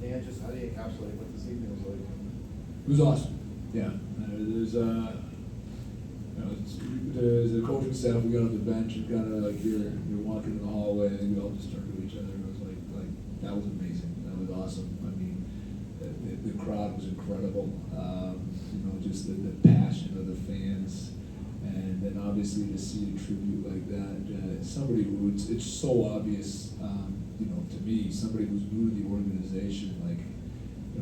Dan, just how do you encapsulate what this evening was like? It was awesome. Yeah, there's the coaching staff. We got on the bench and kind of like you're walking in the hallway, and we all just turned to each other. It was like that was amazing. That was awesome. I mean, the crowd was incredible. Just the passion of the fans, and then obviously to see a tribute like that, somebody who it's so obvious. To me, somebody who's new to the organization,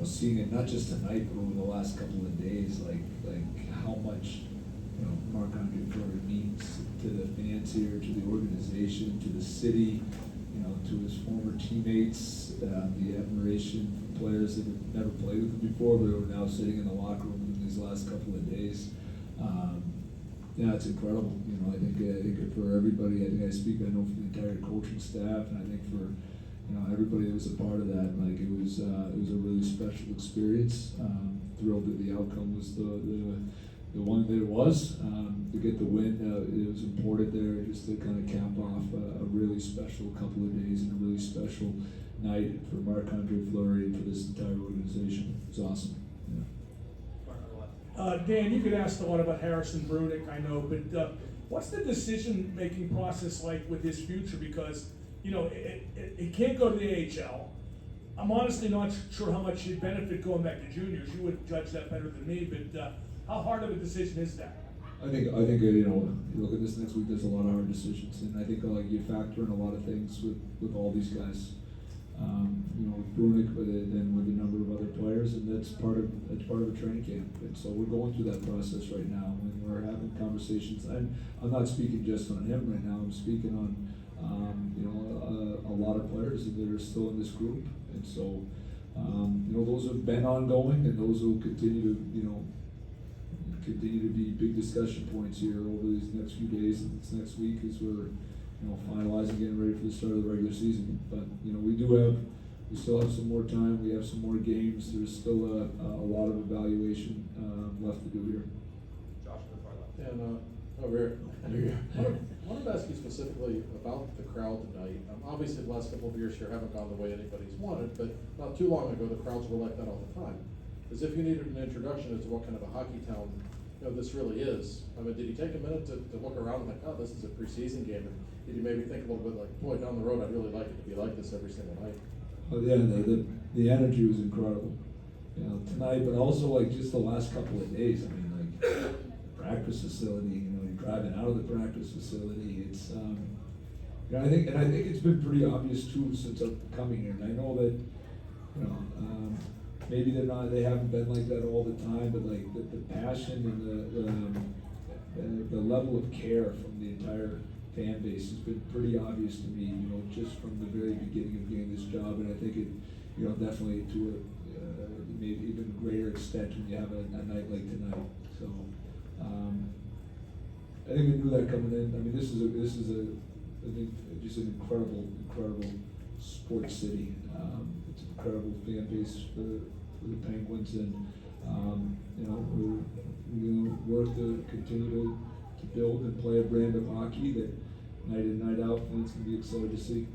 seeing it not just tonight, but over the last couple of days, like how much, Marc-Andre Fleury means to the fans here, to the organization, to the city, to his former teammates, the admiration for players that have never played with him before, but who are now sitting in the locker room in these last couple of days. It's incredible. I think for everybody, I speak, I know for the entire coaching staff, and I think for everybody that was a part of that, it was a really special experience. Thrilled that the outcome was the one that it was. To get the win, it was important there just to kind of cap off a really special couple of days and a really special night for Marc-Andre Fleury and for this entire organization. It was awesome. Yeah. Dan, you could ask the one about Harrison Brunick, I know, but what's the decision-making process like with his future? Because it can't go to the AHL. I'm honestly not sure how much he'd benefit going back to juniors. You would judge that better than me, but how hard of a decision is that? I think you look at this next week. There's a lot of hard decisions, and I think you factor in a lot of things with all these guys. With Brunick, but then with a number of other players, and that's part of a training camp. And so we're going through that process right now, and we're having conversations. And I'm not speaking just on him right now. I'm speaking on a lot of players that are still in this group, and so those have been ongoing, and those will continue to be big discussion points here over these next few days and this next week as we're finalizing, getting ready for the start of the regular season. But we still have some more time. We have some more games. There's still a lot of evaluation left to do here. Josh, And over here. I wanted to ask you specifically about the crowd tonight. Obviously, the last couple of years here haven't gone the way anybody's wanted, but not too long ago, the crowds were like that all the time. As if you needed an introduction as to what kind of a hockey town this really is. I mean, did you take a minute to look around and think, oh, this is a preseason game? And did you maybe think a little bit like, boy, down the road, I'd really like it to be like this every single night? Oh yeah, the energy was incredible. Tonight, but also just the last couple of days. I mean, practice facility. You're driving out of the practice facility. It's I think it's been pretty obvious too since I'm coming here. And I know that maybe they haven't been like that all the time, but the passion and the level of care from the entire fan base has been pretty obvious to me, just from the very beginning of getting this job, and I think it, definitely to a maybe even greater extent when you have a night like tonight. So, I think we knew that coming in. I mean, this is I think just an incredible sports city. It's an incredible fan base for the Penguins, and we're going to work to continue to build and play a brand of hockey that night in, night out, fans can be excited to see.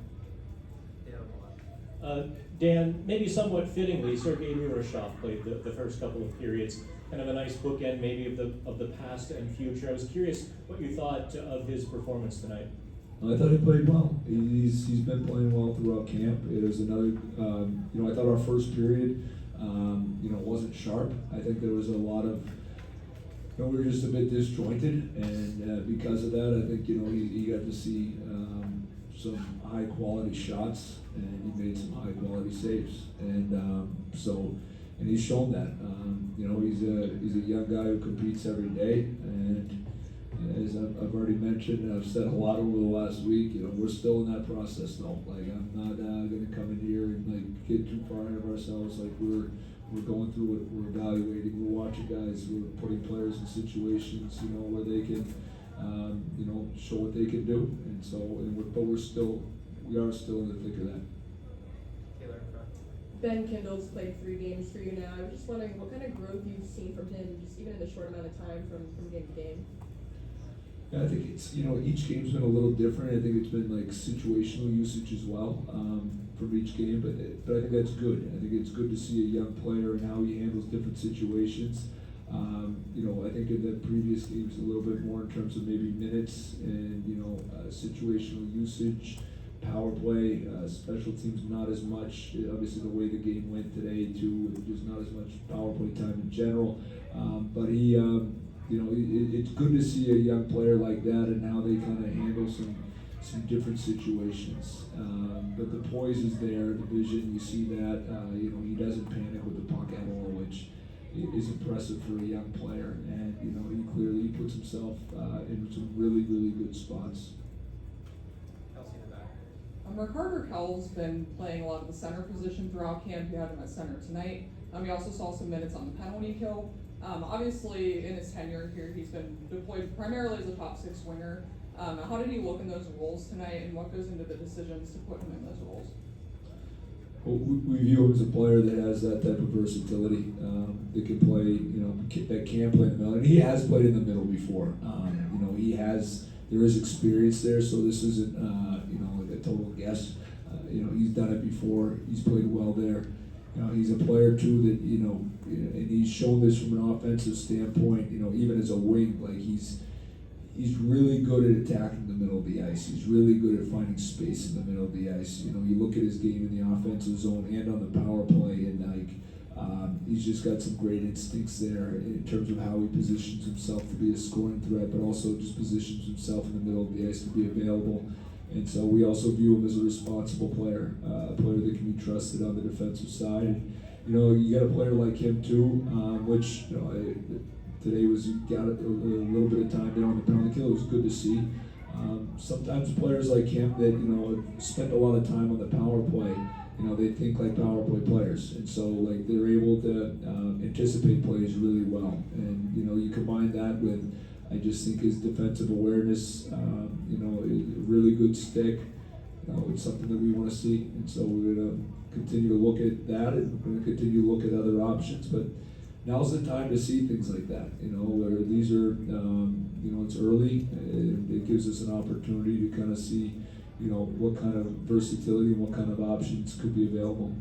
Dan, maybe somewhat fittingly, Sergei Miroshov played the first couple of periods. Kind of a nice bookend, maybe of the past and future. I was curious what you thought of his performance tonight. I thought he played well. He's been playing well throughout camp. It was another, I thought our first period, wasn't sharp. I think there was a lot of, we were just a bit disjointed, and because of that, I think, he got to see some high quality shots, and he made some high quality saves, and and he's shown that. He's a young guy who competes every day, and as I've already mentioned, and I've said a lot over the last week, we're still in that process though. I'm not going to come in here and get too far ahead of ourselves. We're going through it, we're evaluating, we're watching guys, we're putting players in situations, where they can, show what they can do. And so, but we are still in the thick of that. Ben Kindle's played 3 games for you now. I was just wondering what kind of growth you've seen from him, just even in a short amount of time from game to game. Yeah, I think it's, each game's been a little different. I think it's been like situational usage as well, from each game, but I think that's good. I think it's good to see a young player and how he handles different situations. I think in the previous games a little bit more in terms of maybe minutes and, situational usage, power play, special teams not as much. Obviously the way the game went today too, there's not as much power play time in general. But he, it's good to see a young player like that and how they kind of handle some different situations. But the poise is there, the vision, you see that. He doesn't panic with the puck at all, which is impressive for a young player. And he clearly puts himself in some really, really good spots. Kelsey in the back. Ricardo Kell's been playing a lot of the center position throughout camp. You had him at center tonight. We also saw some minutes on the penalty kill. Obviously, in his tenure here, he's been deployed primarily as a top six winger. How did he look in those roles tonight, and what goes into the decisions to put him in those roles? Well, we view him as a player that has that type of versatility, that can play, that can play in the middle, and he has played in the middle before. There is experience there, so this isn't, like a total guess. He's done it before. He's played well there. He's a player too that, and he's shown this from an offensive standpoint, even as a wing, like he's really good at attacking the middle of the ice. He's really good at finding space in the middle of the ice. You look at his game in the offensive zone and on the power play, and he's just got some great instincts there in terms of how he positions himself to be a scoring threat, but also just positions himself in the middle of the ice to be available. And so we also view him as a responsible player, a player that can be trusted on the defensive side. And, you got a player like him too, which today got a little bit of time there on the penalty kill. It was good to see. Sometimes players like him that have spent a lot of time on the power play, they think like power play players, and so like they're able to anticipate plays really well. And you combine that with, I just think his defensive awareness, a really good stick. It's something that we want to see, and so we're going to continue to look at that, and we're going to continue to look at other options. But now's the time to see things like that, where these are, it's early, and it gives us an opportunity to kind of see, what kind of versatility and what kind of options could be available.